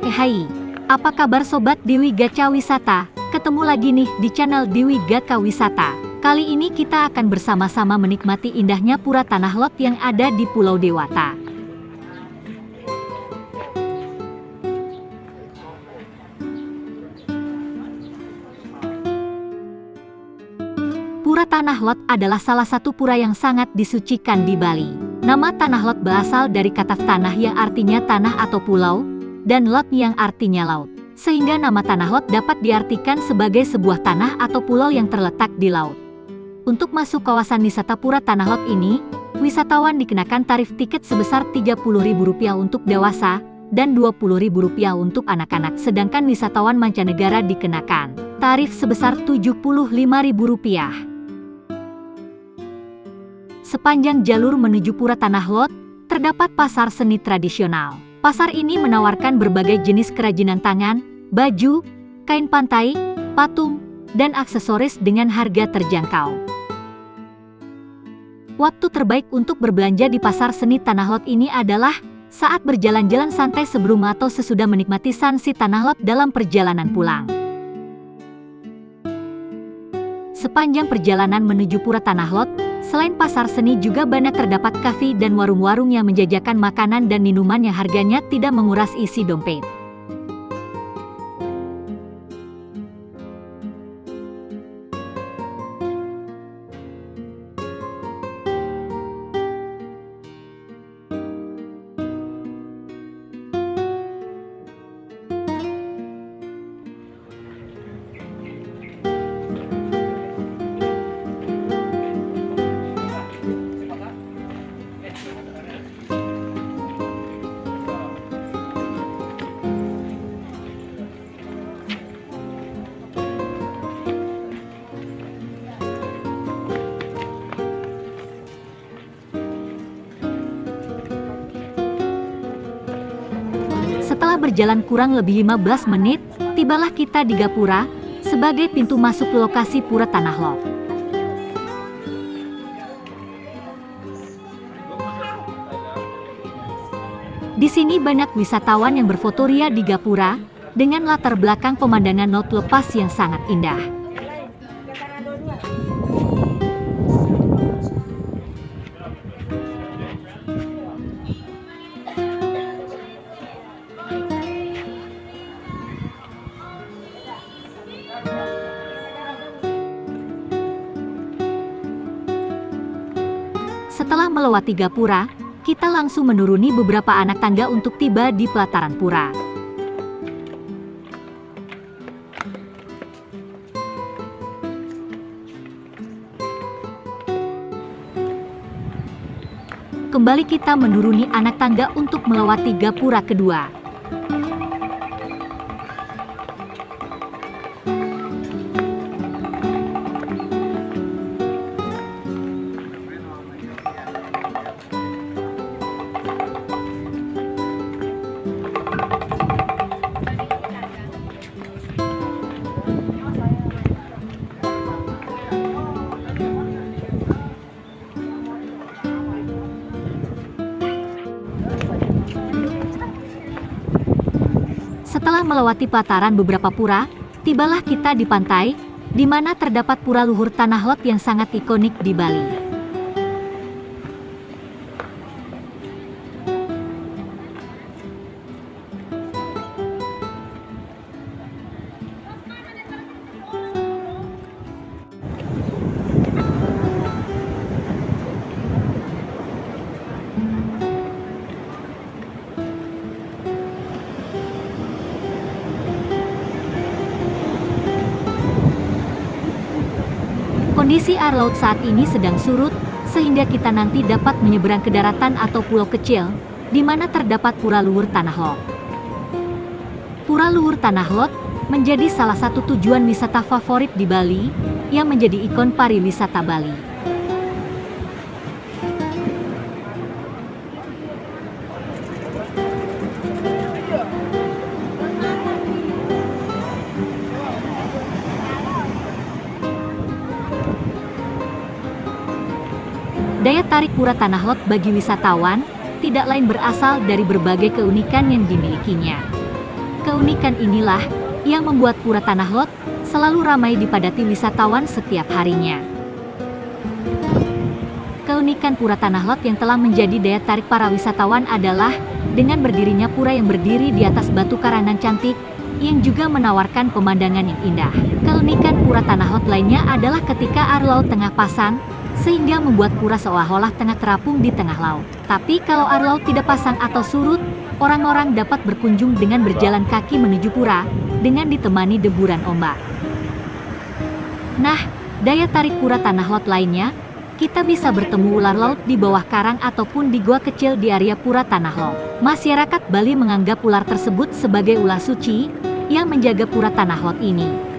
Hai, apa kabar Sobat Dewi Gacha Wisata? Ketemu lagi nih di channel Dewi Gacha Wisata. Kali ini kita akan bersama-sama menikmati indahnya Pura Tanah Lot yang ada di Pulau Dewata. Pura Tanah Lot adalah salah satu pura yang sangat disucikan di Bali. Nama Tanah Lot berasal dari kata tanah yang artinya tanah atau pulau, dan lot yang artinya laut. Sehingga nama Tanah Lot dapat diartikan sebagai sebuah tanah atau pulau yang terletak di laut. Untuk masuk kawasan wisata Pura Tanah Lot ini, wisatawan dikenakan tarif tiket sebesar Rp30.000 untuk dewasa, dan Rp20.000 untuk anak-anak. Sedangkan wisatawan mancanegara dikenakan tarif sebesar Rp75.000. Sepanjang jalur menuju Pura Tanah Lot, terdapat pasar seni tradisional. Pasar ini menawarkan berbagai jenis kerajinan tangan, baju, kain pantai, patung, dan aksesoris dengan harga terjangkau. Waktu terbaik untuk berbelanja di pasar seni Tanah Lot ini adalah saat berjalan-jalan santai sebelum atau sesudah menikmati sunset Tanah Lot dalam perjalanan pulang. Sepanjang perjalanan menuju Pura Tanah Lot, selain pasar seni juga banyak terdapat kafe dan warung-warung yang menjajakan makanan dan minuman yang harganya tidak menguras isi dompet. Setelah berjalan kurang lebih 15 menit, tibalah kita di Gapura, sebagai pintu masuk lokasi Pura Tanah Lot. Di sini banyak wisatawan yang berfotoria di Gapura, dengan latar belakang pemandangan laut lepas yang sangat indah. Setelah melewati Gapura, kita langsung menuruni beberapa anak tangga untuk tiba di pelataran pura. Kembali kita menuruni anak tangga untuk melewati Gapura kedua. Setelah melewati pelataran beberapa pura, tibalah kita di pantai, di mana terdapat Pura Luhur Tanah Lot yang sangat ikonik di Bali. Kondisi air laut saat ini sedang surut, sehingga kita nanti dapat menyeberang ke daratan atau pulau kecil, di mana terdapat Pura Luhur Tanah Lot. Pura Luhur Tanah Lot menjadi salah satu tujuan wisata favorit di Bali, yang menjadi ikon pariwisata Bali. Daya tarik Pura Tanah Lot bagi wisatawan tidak lain berasal dari berbagai keunikan yang dimilikinya. Keunikan inilah yang membuat Pura Tanah Lot selalu ramai dipadati wisatawan setiap harinya. Keunikan Pura Tanah Lot yang telah menjadi daya tarik para wisatawan adalah dengan berdirinya pura yang berdiri di atas batu karang cantik yang juga menawarkan pemandangan yang indah. Keunikan Pura Tanah Lot lainnya adalah ketika air laut tengah pasang, sehingga membuat pura seolah-olah tengah terapung di tengah laut. Tapi kalau air laut tidak pasang atau surut, orang-orang dapat berkunjung dengan berjalan kaki menuju pura, dengan ditemani deburan ombak. Nah, daya tarik Pura Tanah Lot lainnya, kita bisa bertemu ular laut di bawah karang ataupun di gua kecil di area Pura Tanah Lot. Masyarakat Bali menganggap ular tersebut sebagai ular suci yang menjaga Pura Tanah Lot ini.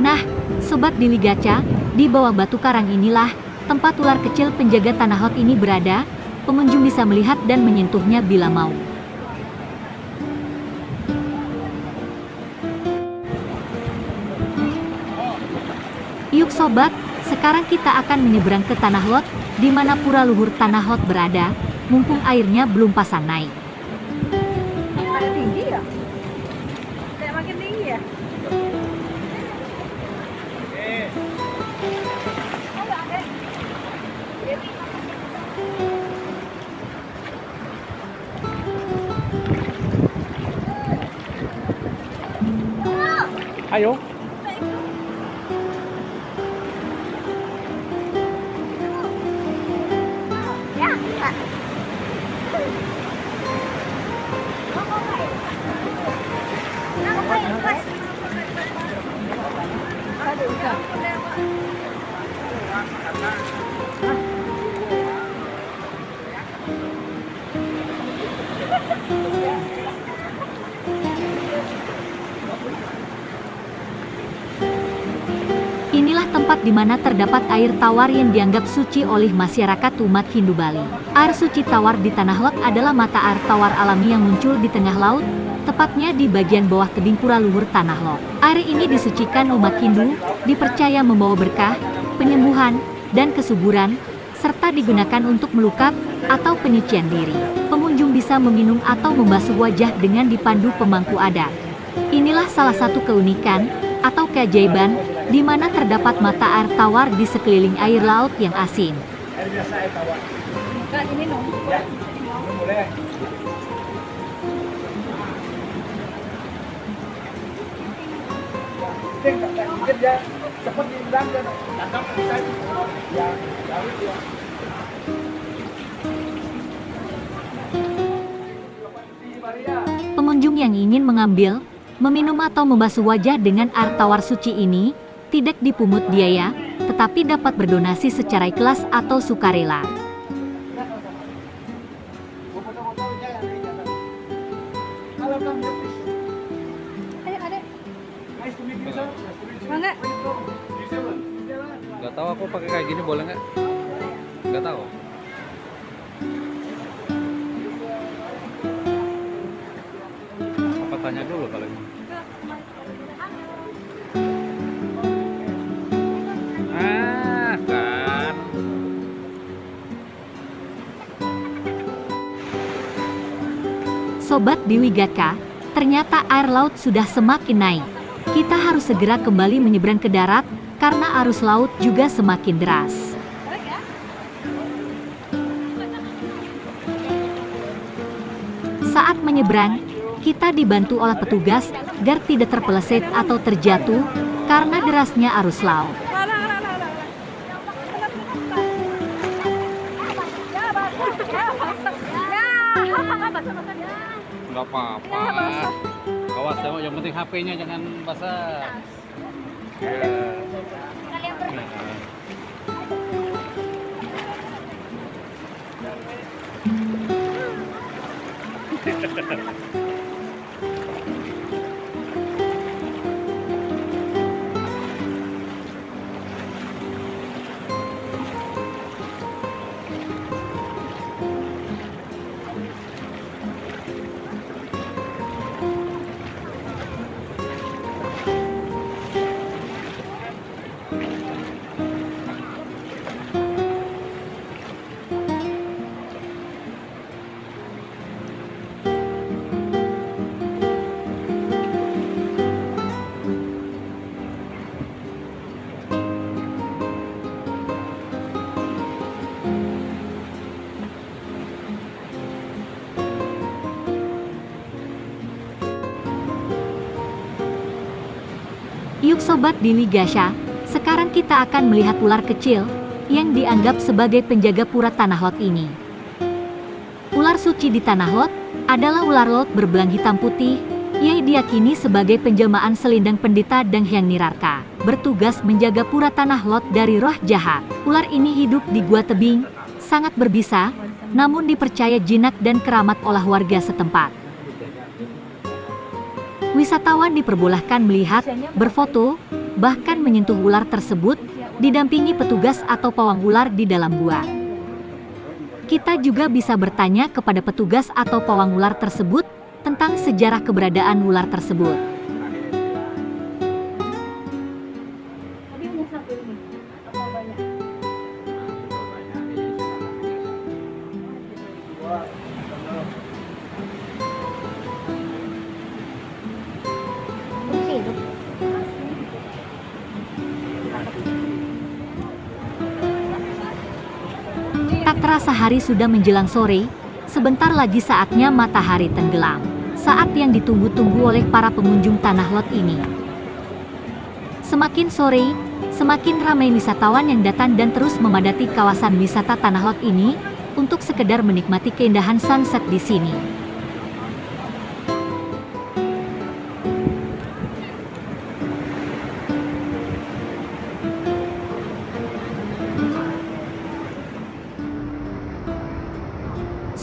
Nah, Sobat Dili Gacha, di bawah batu karang inilah tempat ular kecil penjaga Tanah Lot ini berada. Pengunjung bisa melihat dan menyentuhnya bila mau. Yuk Sobat, sekarang kita akan menyeberang ke Tanah Lot, di mana pura luhur Tanah Lot berada, mumpung airnya belum pasang naik. Ada tinggi ya? Kayak makin tinggi ya? Ayo. Inilah tempat di mana terdapat air tawar yang dianggap suci oleh masyarakat umat Hindu Bali. Air suci tawar di Tanah Lot adalah mata air tawar alami yang muncul di tengah laut, tepatnya di bagian bawah tebing pura luhur Tanah Lot. Air ini disucikan umat Hindu, dipercaya membawa berkah, penyembuhan, dan kesuburan, serta digunakan untuk melukap atau penyucian diri. Pengunjung bisa meminum atau membasuh wajah dengan dipandu pemangku adat. Inilah salah satu keunikan atau keajaiban di mana terdapat mata air tawar di sekeliling air laut yang asin. Air biasa air tawar. Kak, ini dong. Ya, boleh. Tak dikit ya, cepat dibilang dan datang bisa. Ya, ya. Pengunjung yang ingin mengambil, meminum atau membasuh wajah dengan air tawar suci ini, tidak dipungut biaya, tetapi dapat berdonasi secara ikhlas atau sukarela. Mangga. Gak tahu aku pakai kayak gini boleh nggak? Gak tahu. Apa tanya dulu kalau ini? Ah kan. Sobat Dewi Gaka, ternyata air laut sudah semakin naik. Kita harus segera kembali menyeberang ke darat, karena arus laut juga semakin deras. Saat menyeberang, kita dibantu oleh petugas agar tidak terpeleset atau terjatuh karena derasnya arus laut. Nggak apa-apa. Awas ya, yang penting HP-nya jangan basah. Ya. Yuk Sobat Dewi Gasha, sekarang kita akan melihat ular kecil yang dianggap sebagai penjaga pura Tanah Lot ini. Ular suci di Tanah Lot adalah ular laut berbelang hitam putih yang diyakini sebagai penjelmaan selindang pendeta Dang Hyang Nirarka, bertugas menjaga pura Tanah Lot dari roh jahat. Ular ini hidup di gua tebing, sangat berbisa, namun dipercaya jinak dan keramat oleh warga setempat. Wisatawan diperbolehkan melihat, berfoto, bahkan menyentuh ular tersebut, didampingi petugas atau pawang ular di dalam gua. Kita juga bisa bertanya kepada petugas atau pawang ular tersebut tentang sejarah keberadaan ular tersebut. Tadi hanya satu ini, apa banyak? Masih hidup. Tak terasa hari sudah menjelang sore, sebentar lagi saatnya matahari tenggelam. Saat yang ditunggu-tunggu oleh para pengunjung Tanah Lot ini. Semakin sore, semakin ramai wisatawan yang datang dan terus memadati kawasan wisata Tanah Lot ini untuk sekedar menikmati keindahan sunset di sini.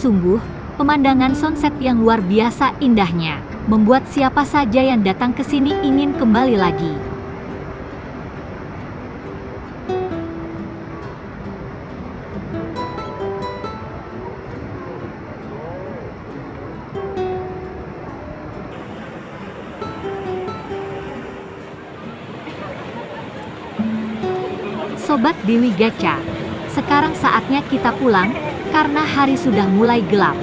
Sungguh, pemandangan sunset yang luar biasa indahnya, membuat siapa saja yang datang ke sini ingin kembali lagi. Sobat Dewi Gacha, sekarang saatnya kita pulang, karena hari sudah mulai gelap.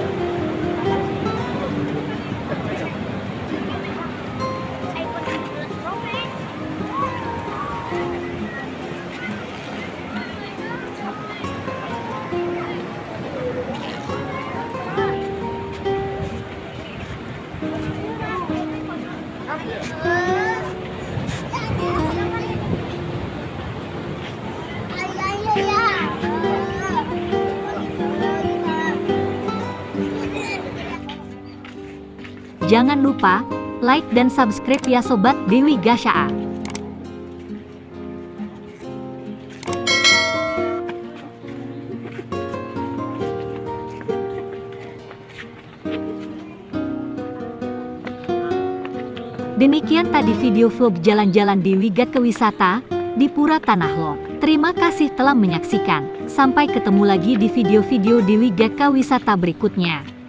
Jangan lupa like dan subscribe ya Sobat Dewi Gasha. Demikian tadi video vlog jalan-jalan di Wigata Wisata di Pura Tanah Lot. Terima kasih telah menyaksikan. Sampai ketemu lagi di video-video di Wigata Wisata berikutnya.